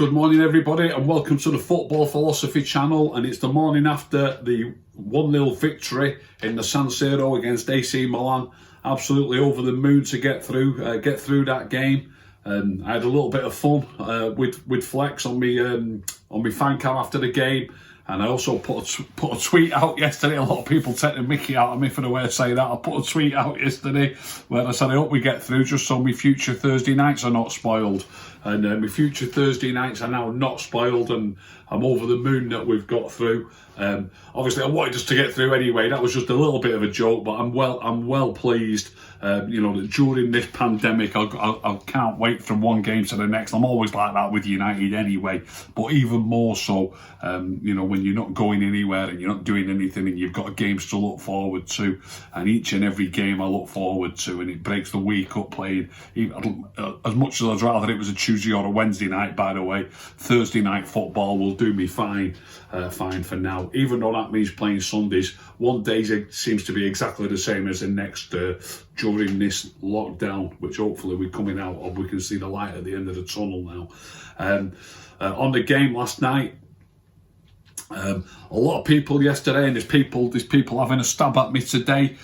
Good morning everybody and welcome to the Football Philosophy channel, and it's the morning after the 1-0 victory in the San Siro against AC Milan. Absolutely over the moon to get through that game. I had a little bit of fun with Flex on my fan cam after the game, and I also put a tweet out yesterday. A lot of people taking mickey out of me for the way I say that. I put a tweet out yesterday where I said I hope we get through just so my future Thursday nights are not spoiled. And my future Thursday nights are now not spoiled, and I'm over the moon that we've got through. Obviously, I wanted us to get through anyway. That was just a little bit of a joke, but I'm well pleased. That during this pandemic, I can't wait from one game to the next. I'm always like that with United anyway, but even more so, when you're not going anywhere and you're not doing anything and you've got games to look forward to, and each and every game I look forward to, and it breaks the week up playing. As much as I'd rather it was a Tuesday or a Wednesday night, by the way, Thursday night football will do me fine for now. Even though that means playing Sundays, one day seems to be exactly the same as the next during this lockdown, which hopefully we're coming out of. We can see the light at the end of the tunnel now. On the game last night, a lot of people yesterday, and there's people having a stab at me today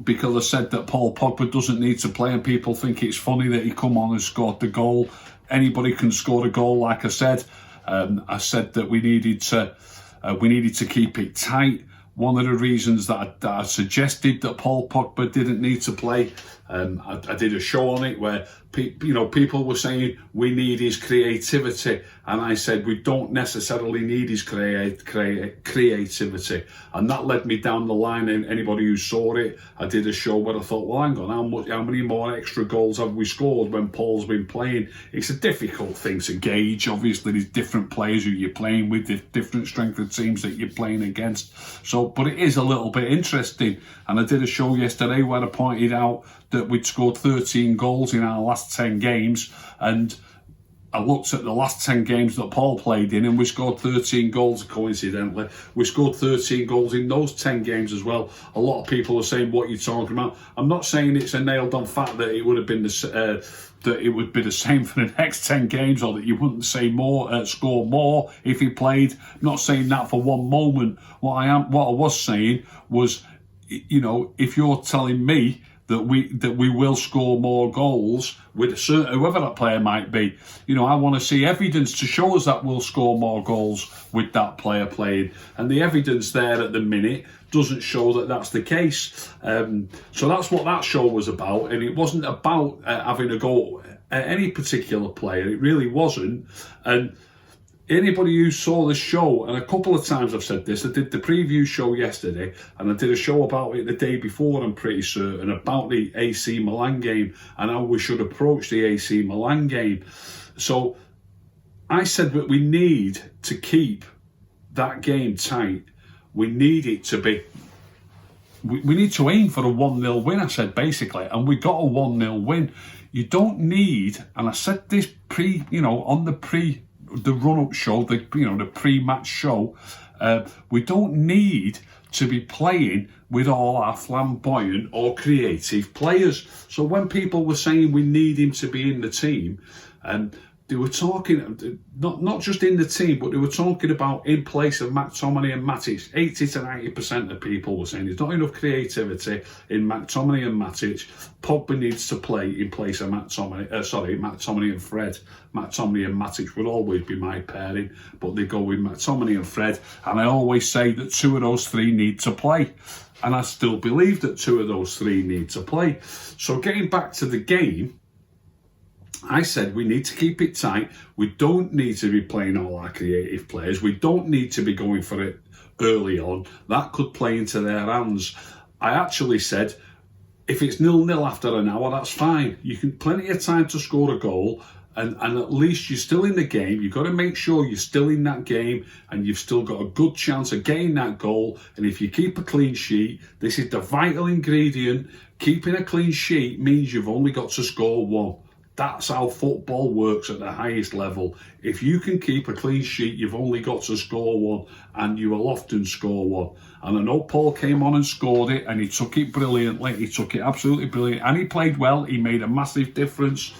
because I said that Paul Pogba doesn't need to play, and people think it's funny that he come on and scored the goal. Anybody can score a goal, like I said. I said that we needed to keep it tight. One of the reasons that I suggested that Paul Pogba didn't need to play, I did a show on it where people were saying we need his creativity, and I said we don't necessarily need his creativity, and that led me down the line. And anybody who saw it, I did a show where I thought, well, hang on, how many more extra goals have we scored when Paul's been playing? It's a difficult thing to gauge. Obviously, there's different players who you're playing with, different strength of teams that you're playing against. So, but it is a little bit interesting. And I did a show yesterday where I pointed out that we'd scored 13 goals in our last 10 games, and I looked at the last 10 games that Paul played in, and we scored 13 goals. Coincidentally, we scored 13 goals in those 10 games as well. A lot of people are saying, what are you talking about? I'm not saying it's a nailed on fact that it would have been that it would be the same for the next 10 games, or that you wouldn't say score more if he played. I'm not saying that for one moment. What I was saying was, if you're telling me that we will score more goals with whoever that player might be, I want to see evidence to show us that we'll score more goals with that player playing, and the evidence there at the minute doesn't show that that's the case. So that's what that show was about, and it wasn't about having a go at any particular player. It really wasn't. And anybody who saw the show, and a couple of times I've said this, I did the preview show yesterday, and I did a show about it the day before, I'm pretty certain, about the AC Milan game and how we should approach the AC Milan game. So I said that we need to keep that game tight. We need it to be, we need to aim for a 1-0 win, I said, basically, and we got a 1-0 win. You don't need, and I said this on the run-up show, the pre-match show, we don't need to be playing with all our flamboyant or creative players. So when people were saying we need him to be in the team, and they were talking, not just in the team, but they were talking about in place of McTominay and Matic. 80 to 90% of people were saying there's not enough creativity in McTominay and Matic. Pogba needs to play in place of McTominay and Fred. McTominay and Matic would always be my pairing, but they go with McTominay and Fred. And I always say that two of those three need to play. And I still believe that two of those three need to play. So getting back to the game, I said we need to keep it tight. We don't need to be playing all our creative players. We don't need to be going for it early on. That could play into their hands. I actually said, if it's 0-0 after an hour, that's fine. You can plenty of time to score a goal, and at least you're still in the game. You've got to make sure you're still in that game, and you've still got a good chance of getting that goal. And if you keep a clean sheet, this is the vital ingredient. Keeping a clean sheet means you've only got to score one. That's how football works at the highest level. If you can keep a clean sheet, you've only got to score one, and you will often score one. And I know Paul came on and scored it, and he took it brilliantly. He took it absolutely brilliant, and he played well. He made a massive difference.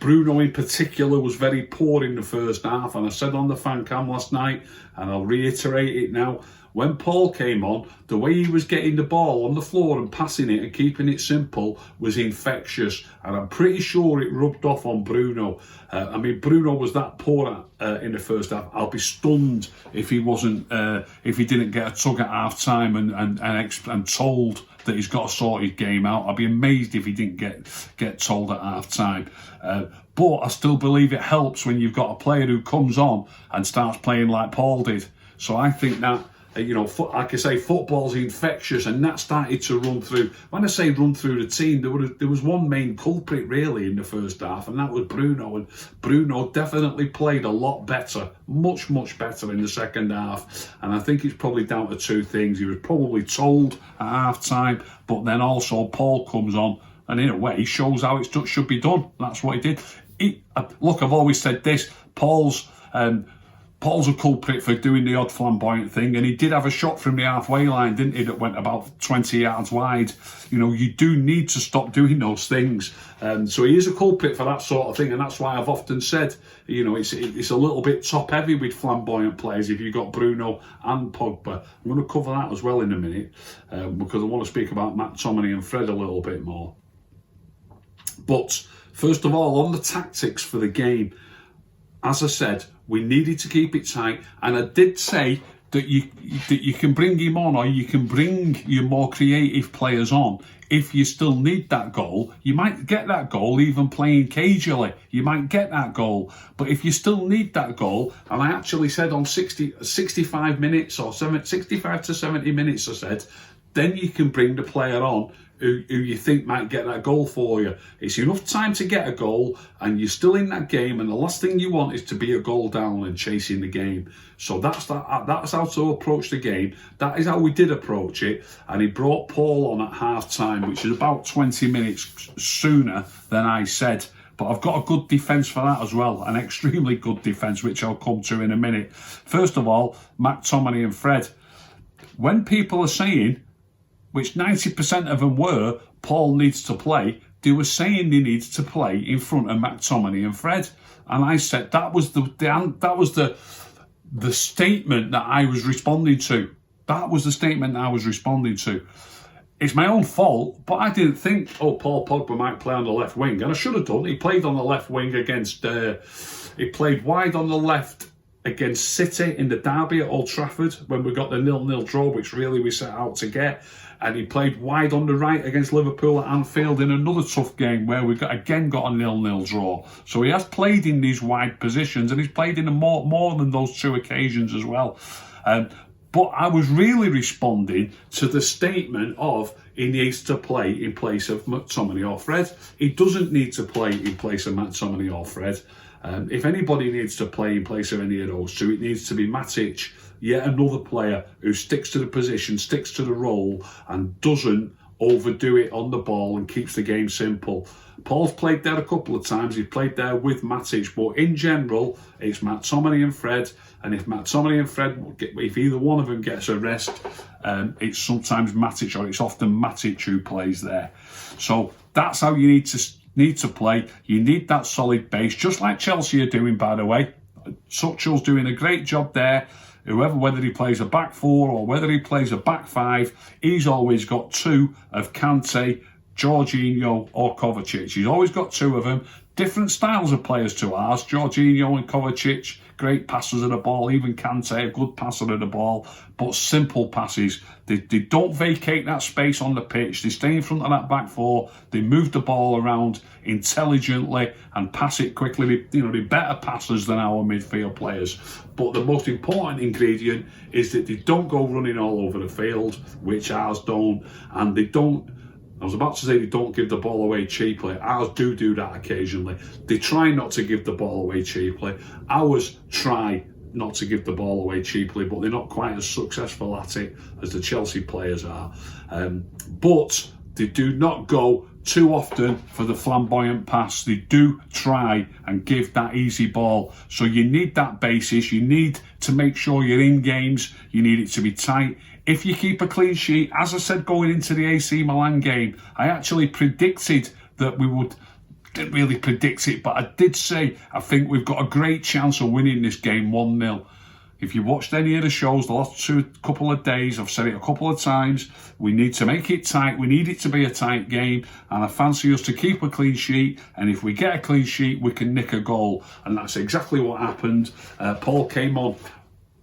Bruno in particular was very poor in the first half, and I said on the fan cam last night, and I'll reiterate it now, when Paul came on, the way he was getting the ball on the floor and passing it and keeping it simple was infectious, and I'm pretty sure it rubbed off on Bruno. I mean, Bruno was that poor in the first half. I'll be stunned if he wasn't, if he didn't get a tug at half time and told that he's got to sort his game out. I'd be amazed if he didn't get told at half time. But I still believe it helps when you've got a player who comes on and starts playing like Paul did. So I think that, you know, like I say, football's infectious, and that started to run through. When I say run through the team, there was one main culprit really in the first half, and that was Bruno. And Bruno definitely played a lot better, much better in the second half. And I think it's probably down to two things. He was probably told at half time, but then also Paul comes on, and in a way shows how it should be done. That's what he did. Look, I've always said this: Paul's a culprit for doing the odd flamboyant thing, and he did have a shot from the halfway line, didn't he, that went about 20 yards wide. You know, you do need to stop doing those things. So he is a culprit for that sort of thing, and that's why I've often said, you know, it's a little bit top heavy with flamboyant players if you've got Bruno and Pogba. I'm going to cover that as well in a minute, because I want to speak about McTominay and Fred a little bit more. But first of all, on the tactics for the game, as I said, we needed to keep it tight, and I did say that you can bring him on, or you can bring your more creative players on if you still need that goal. You might get that goal even playing cagely. You might get that goal, but if you still need that goal, and I actually said on 65 minutes or 65 to 70 minutes, I said, then you can bring the player on who you think might get that goal for you. It's enough time to get a goal, and you're still in that game, and the last thing you want is to be a goal down and chasing the game. So that's how to approach the game. That is how we did approach it, and he brought Paul on at half time, which is about 20 minutes sooner than I said. But I've got a good defence for that as well, an extremely good defence, which I'll come to in a minute. First of all, McTominay and Fred. When people are saying, which 90% of them were, Paul needs to play, they were saying they needed to play in front of McTominay and Fred. And I said that was the statement that I was responding to. That was the statement that I was responding to. It's my own fault, but I didn't think, oh, Paul Pogba might play on the left wing. And I should have done. He played on the left wing against, he played wide on the left against City in the derby at Old Trafford when we got the 0-0 draw, which really we set out to get. And he played wide on the right against Liverpool at Anfield in another tough game where we got a 0-0 draw. So he has played in these wide positions, and he's played in more than those two occasions as well. But I was really responding to the statement of he needs to play in place of McTominay or Fred. He doesn't need to play in place of McTominay or Fred. If anybody needs to play in place of any of those two, it needs to be Matic, yet another player who sticks to the position, sticks to the role, and doesn't overdo it on the ball and keeps the game simple. Paul's played there a couple of times. He's played there with Matic, but in general, it's McTominay and Fred. And if McTominay and Fred, if either one of them gets a rest, it's sometimes Matic, or it's often Matic who plays there. So that's how you need to play. You need that solid base, just like Chelsea are doing, by the way. Tuchel's doing a great job there. Whether he plays a back four or whether he plays a back five, he's always got two of Kante, Jorginho or Kovacic. He's always got two of them. Different styles of players to ours. Jorginho and Kovacic, great passers of the ball. Even Kante, a good passer of the ball, but simple passes. They don't vacate that space on the pitch. They stay in front of that back four. They move the ball around intelligently and pass it quickly. They're better passers than our midfield players. But the most important ingredient is that they don't go running all over the field, which ours don't. And they don't, I was about to say they don't give the ball away cheaply. Ours do that occasionally. They try not to give the ball away cheaply. Ours try not to give the ball away cheaply, but they're not quite as successful at it as the Chelsea players are. But they do not go too often for the flamboyant pass. They do try and give that easy ball. So you need that basis. You need to make sure you're in games. You need it to be tight. If you keep a clean sheet, as I said going into the AC Milan game, I actually predicted that we would didn't really predict it, but I did say I think we've got a great chance of winning this game 1-0. If you watched any of the shows the last couple of days, I've said it a couple of times, we need to make it tight. We need it to be a tight game, and I fancy us to keep a clean sheet, and if we get a clean sheet, we can nick a goal. And that's exactly what happened. Paul came on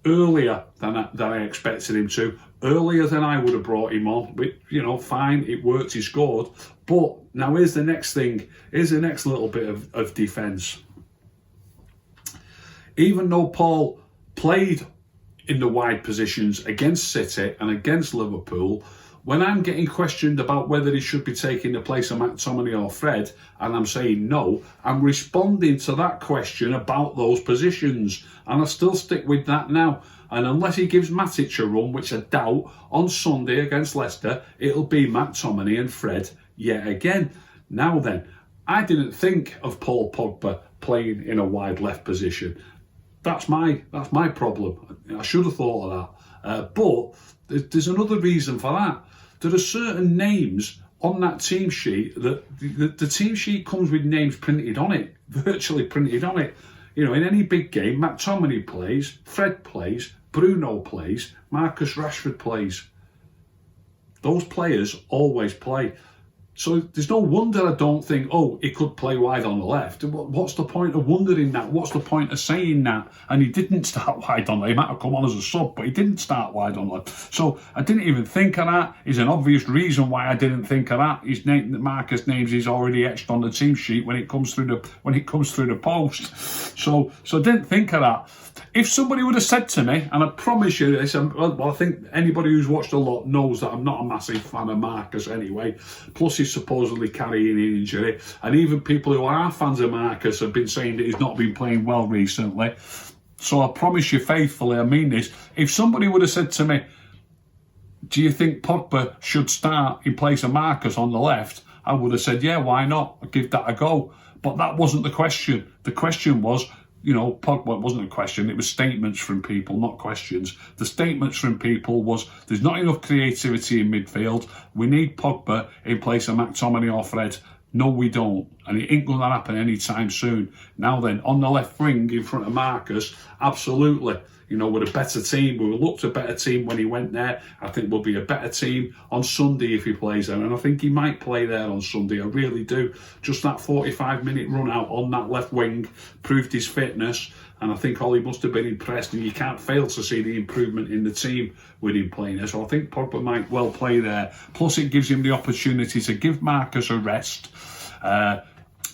earlier than I expected him to, earlier than I would have brought him on. But, fine, it worked, he scored. But now here's the next thing, here's the next little bit of defence. Even though Paul played in the wide positions against City and against Liverpool, when I'm getting questioned about whether he should be taking the place of McTominay or Fred, and I'm saying no, I'm responding to that question about those positions, and I still stick with that now. And unless he gives Matic a run, which I doubt, on Sunday against Leicester, it'll be McTominay and Fred yet again. Now then, I didn't think of Paul Pogba playing in a wide left position. That's my problem. I should have thought of that. But there's another reason for that. There are certain names on that team sheet that the team sheet comes with names printed on it, virtually printed on it. In any big game, McTominay plays, Fred plays, Bruno plays, Marcus Rashford plays. Those players always play. So there's no wonder I don't think, he could play wide on the left. What's the point of wondering that? What's the point of saying that? And he didn't start wide on the left. He might have come on as a sub, but he didn't start wide on the left. So I didn't even think of that. There's an obvious reason why I didn't think of that. His name, Marcus' names, is already etched on the team sheet when it comes through the post. So I didn't think of that. If somebody would have said to me, and I promise you this, I think anybody who's watched a lot knows that I'm not a massive fan of Marcus anyway. Plus he's supposedly carrying an injury, and even people who are fans of Marcus have been saying that he's not been playing well recently. So I promise you faithfully, I mean this, if somebody would have said to me, do you think Pogba should start in place of Marcus on the left? I would have said, yeah, why not? I'll give that a go. But that wasn't the question. The question was, Pogba wasn't a question, it was statements from people, not questions. The statements from people was, there's not enough creativity in midfield, we need Pogba in place of McTominay or Fred. No, we don't. And it ain't going to happen anytime soon. Now then, on the left wing in front of Marcus, absolutely. We're a better team. We looked a better team when he went there. I think we'll be a better team on Sunday if he plays there. And I think he might play there on Sunday. I really do. Just that 45-minute run out on that left wing proved his fitness. And I think Ollie must have been impressed. And you can't fail to see the improvement in the team with him playing there. So I think Pogba might well play there. Plus it gives him the opportunity to give Marcus a rest.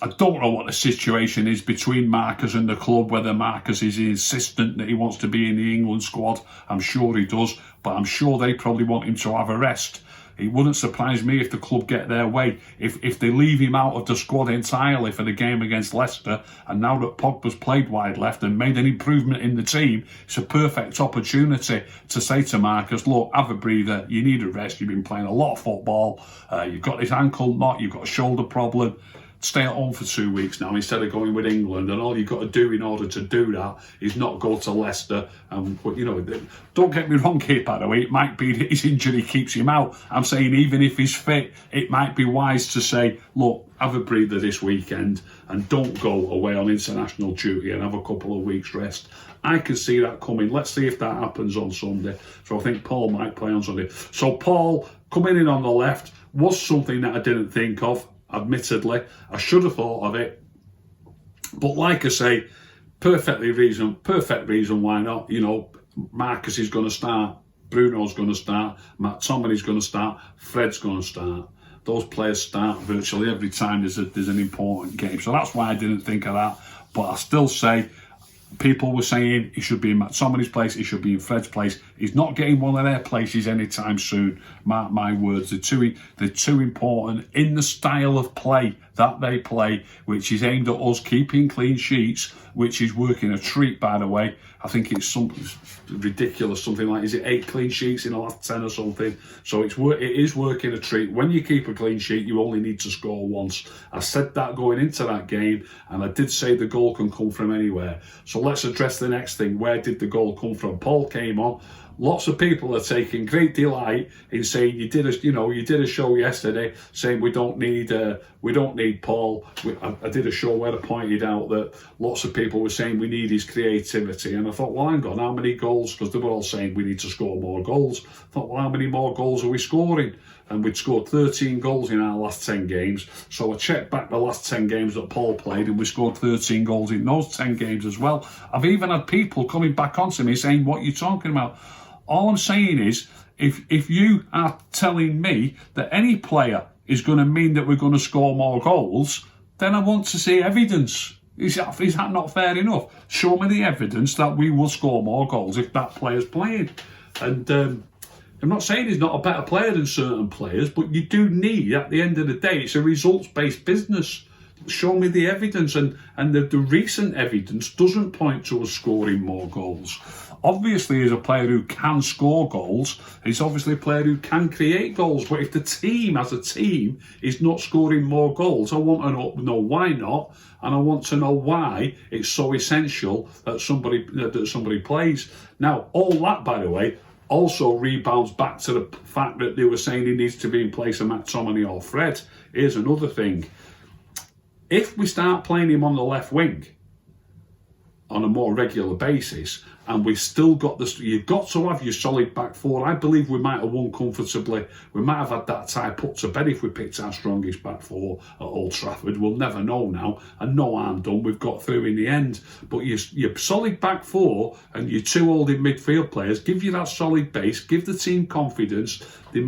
I don't know what the situation is between Marcus and the club, whether Marcus is insistent that he wants to be in the England squad. I'm sure he does, but I'm sure they probably want him to have a rest. It wouldn't surprise me if the club get their way. If they leave him out of the squad entirely for the game against Leicester, and now that Pogba's played wide left and made an improvement in the team, it's a perfect opportunity to say to Marcus, look, have a breather, you need a rest, you've been playing a lot of football, you've got this ankle knot, you've got a shoulder problem, stay at home for 2 weeks now instead of going with England, and all you've got to do in order to do that is not go to Leicester. Don't get me wrong here, by the way, it might be that his injury keeps him out. I'm saying even if he's fit, it might be wise to say, look, have a breather this weekend and don't go away on international duty and have a couple of weeks rest. I can see that coming. Let's see if that happens on Sunday. So I think Paul might play on Sunday. So Paul coming in on the left was something that I didn't think of. Admittedly, I should have thought of it, but like I say, perfect reason why not. Marcus is going to start, Bruno's going to start, McTominay's going to start, Fred's going to start. Those players start virtually every time there's an important game, so that's why I didn't think of that. But I still say, people were saying he should be in McTominay's place, he should be in Fred's place. He's not getting one of their places anytime soon. Mark my words, they're too important in the style of play that they play, which is aimed at us keeping clean sheets, which is working a treat, by the way. I think it's something ridiculous, something like, is it 8 clean sheets in the last 10 or something? So it is working a treat. When you keep a clean sheet, you only need to score once. I said that going into that game, and I did say the goal can come from anywhere. So let's address the next thing. Where did the goal come from? Paul came on. lots of people are taking great delight in saying you did a show yesterday saying we don't need Paul. I did a show where I pointed out that lots of people were saying we need his creativity, and I thought, well, hang on, how many goals? Because they were all saying we need to score more goals. I thought, well, how many more goals are we scoring? And we'd scored 13 goals in our last 10 games. So I checked back the last 10 games that Paul played, and we scored 13 goals in those 10 games as well. I've even had people coming back onto me saying, what are you talking about? All I'm saying is, if you are telling me that any player is going to mean that we're going to score more goals, then I want to see evidence. Is that not fair enough? Show me the evidence that we will score more goals if that player's playing. And I'm not saying he's not a better player than certain players, but you do need, at the end of the day, it's a results-based business. Show me the evidence, and the recent evidence doesn't point to us scoring more goals. Obviously, as a player who can score goals, he's obviously a player who can create goals. But if the team, as a team, is not scoring more goals, I want to know why not, and I want to know why it's so essential that somebody plays. Now, all that, by the way, also rebounds back to the fact that they were saying he needs to be in place of McTominay or Fred. Here's another thing. If we start playing him on the left wing on a more regular basis, and we still got this, you've got to have your solid back four. I believe we might have won comfortably. We might have had that tie put to bed if we picked our strongest back four at Old Trafford. We'll never know now, and no harm done. We've got through in the end. But your solid back four and your two holding midfield players give you that solid base, give the team confidence. They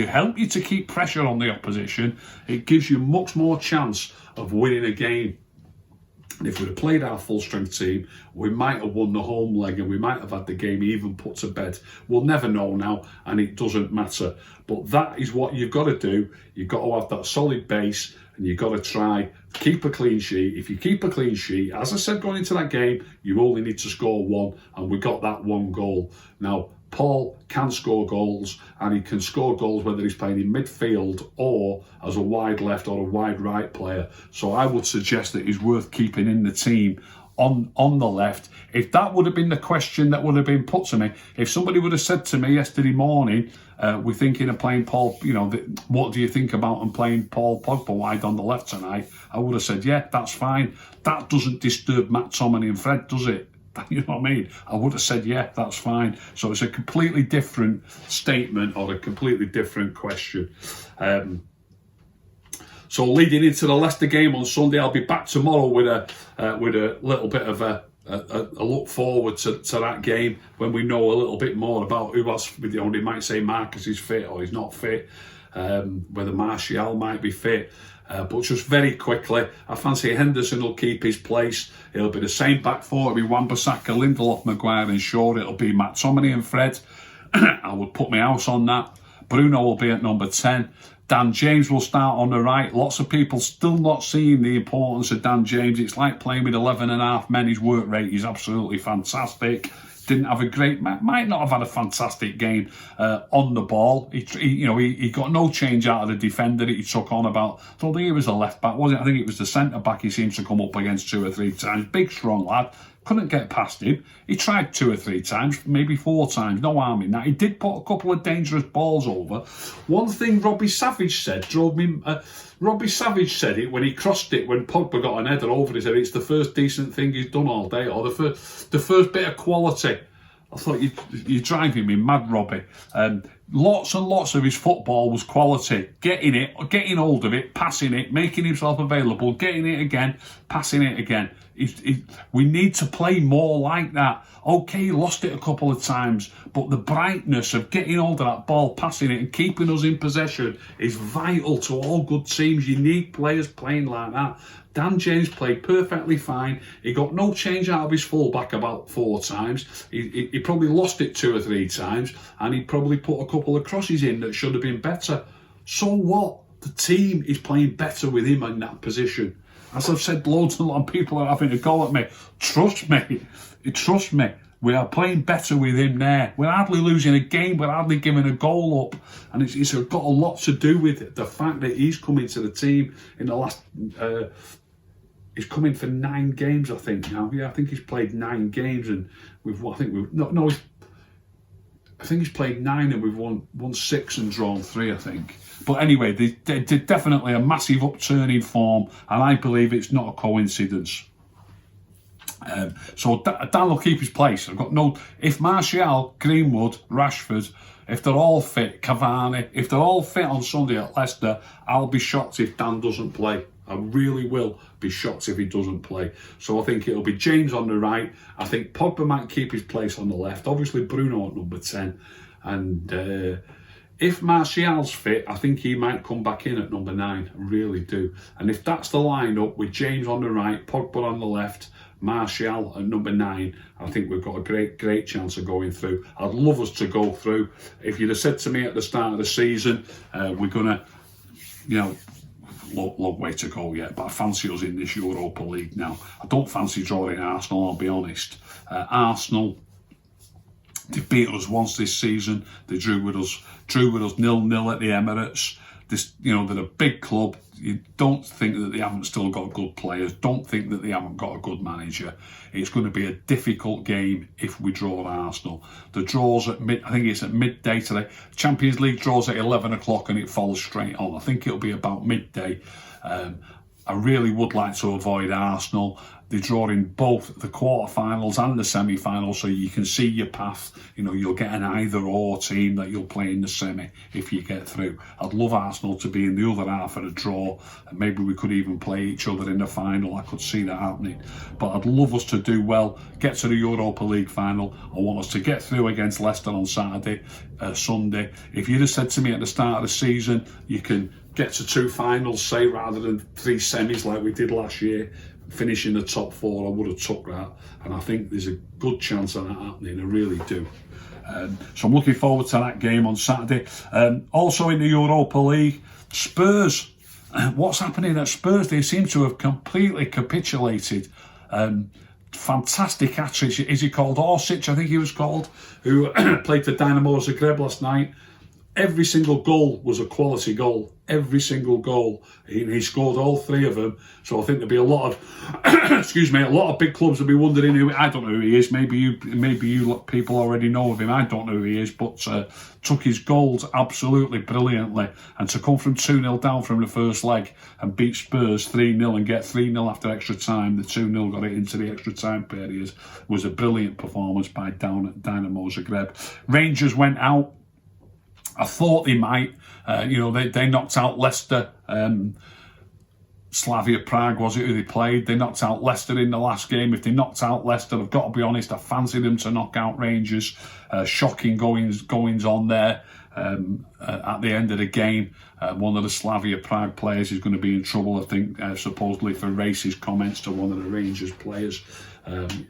help you to keep pressure on the opposition. It gives you much more chance of winning a game. And if we'd have played our full strength team, we might have won the home leg and we might have had the game even put to bed. We'll never know now, and it doesn't matter. But that is what you've got to do. You've got to have that solid base, and you've got to try keep a clean sheet. If you keep a clean sheet, as I said going into that game, you only need to score one, and we got that one goal. Now, Paul can score goals, and he can score goals whether he's playing in midfield or as a wide left or a wide right player. So I would suggest that he's worth keeping in the team on the left. If that would have been the question that would have been put to me, if somebody would have said to me yesterday morning, we're thinking of playing Paul, what do you think about playing Paul Pogba wide on the left tonight? I would have said, yeah, that's fine. That doesn't disturb McTominay and Fred, does it? You know what I mean? I would have said, yeah, that's fine. So it's a completely different statement or a completely different question. So leading into the Leicester game on Sunday, I'll be back tomorrow with a little bit of a look forward to that game when we know a little bit more about who else. They might say Marcus is fit or he's not fit, whether Martial might be fit. But just very quickly, I fancy Henderson will keep his place. It'll be the same back four. It'll be Wan-Bissaka, Lindelof, Maguire and Shaw. It'll be McTominay and Fred. I would put my house on that. Bruno will be at number 10. Dan James will start on the right. Lots of people still not seeing the importance of Dan James. It's like playing with 11.5 men. His work rate is absolutely fantastic. Didn't have a great, might not have had a fantastic game on the ball. He got no change out of the defender that he took on about. I don't think it was the left back, was it? I think it was the centre back he seems to come up against 2 or 3 times. Big, strong lad. Couldn't get past him. He tried 2 or 3 times, maybe 4 times. No harm in that. He did put a couple of dangerous balls over. One thing Robbie Savage said drove me. Robbie Savage said it when he crossed it when Pogba got an header over. He said it's the first decent thing he's done all day, or the first bit of quality. I thought you're driving me mad, Robbie. Lots and lots of his football was quality. Getting hold of it, passing it, making himself available, getting it again, passing it again. We need to play more like that. Okay, he lost it a couple of times, but the brightness of getting hold of that ball, passing it and keeping us in possession is vital to all good teams. You need players playing like that. Dan James played perfectly fine. He got no change out of his fullback about 4 times. He probably lost it 2 or 3 times, and he probably put a couple of crosses in that should have been better. So what? The team is playing better with him in that position. As I've said, loads and lots of people are having a go at me. Trust me. We are playing better with him there. We're hardly losing a game. We're hardly giving a goal up. And it's got a lot to do with the fact that he's coming to the team in the last... he's coming for 9 games, I think, now. Yeah, I think he's played 9 games. And I think he's played 9 and we've won 6 and drawn 3, I think. But anyway, they're definitely a massive upturn in form, and I believe it's not a coincidence. So Dan will keep his place. I've got no. If Martial, Greenwood, Rashford, if they're all fit, Cavani, if they're all fit on Sunday at Leicester, I'll be shocked if Dan doesn't play. I really will be shocked if he doesn't play. So I think it'll be James on the right. I think Pogba might keep his place on the left. Obviously Bruno at number 10. And if Martial's fit, I think he might come back in at number 9. I really do. And if that's the lineup with James on the right, Pogba on the left, Martial at number 9, I think we've got a great chance of going through. I'd love us to go through. If you'd have said to me at the start of the season, we're going to, long way to go yet, but I fancy us in this Europa League now. I don't fancy drawing Arsenal, I'll be honest. Arsenal, they beat us once this season. They drew with us 0-0 at the Emirates. They're a big club. You don't think that they haven't still got good players. Don't think that they haven't got a good manager. It's going to be a difficult game if we draw Arsenal. The draws I think it's at midday today. Champions League draws at 11 o'clock and it falls straight on. I think it'll be about midday. I really would like to avoid Arsenal. They draw in both the quarterfinals and the semi-finals, so you can see your path. You'll get an either-or team that you'll play in the semi if you get through. I'd love Arsenal to be in the other half of the draw, and maybe we could even play each other in the final. I could see that happening. But I'd love us to do well, get to the Europa League final. I want us to get through against Leicester on Sunday. If you'd have said to me at the start of the season, you can get to 2 finals, say, rather than 3 semis like we did last year, finish in the top 4, I would have took that, and I think there's a good chance of that happening. I really do. So I'm looking forward to that game on Saturday. Also in the Europa League, Spurs. What's happening at Spurs? They seem to have completely capitulated. Fantastic hat-trick. Is he called Orsic? I think he was called, who played for Dynamo Zagreb last night. Every single goal was a quality goal. Every single goal. He scored all 3 of them. So I think there'll be a lot of, a lot of big clubs will be wondering who. I don't know who he is. Maybe you people already know of him. I don't know who he is, but took his goals absolutely brilliantly. And to come from 2-0 down from the first leg and beat Spurs 3-0 and get 3-0 after extra time, the 2-0 got it into the extra time period, was a brilliant performance by Dynamo Zagreb. Rangers went out. I thought they might. They knocked out Leicester. Slavia Prague, was it, who they played? They knocked out Leicester in the last game. If they knocked out Leicester, I've got to be honest, I fancy them to knock out Rangers. Shocking goings on there at the end of the game. One of the Slavia Prague players is going to be in trouble, I think, supposedly for racist comments to one of the Rangers players. And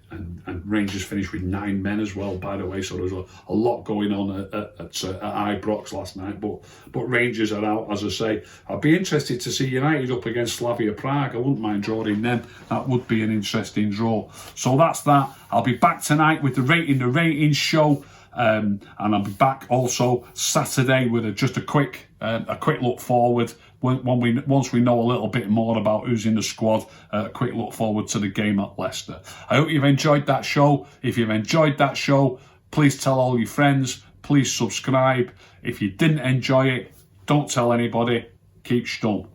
Rangers finished with 9 men as well, by the way, so there's a lot going on at Ibrox last night, but Rangers are out, as I say. I'd be interested to see United up against Slavia Prague. I wouldn't mind drawing them. That would be an interesting draw. So that's that. I'll be back tonight with the ratings show, and I'll be back also Saturday with just a quick look forward. Once we know a little bit more about who's in the squad, a quick look forward to the game at Leicester. I hope you've enjoyed that show. If you've enjoyed that show, please tell all your friends. Please subscribe. If you didn't enjoy it, don't tell anybody. Keep stum.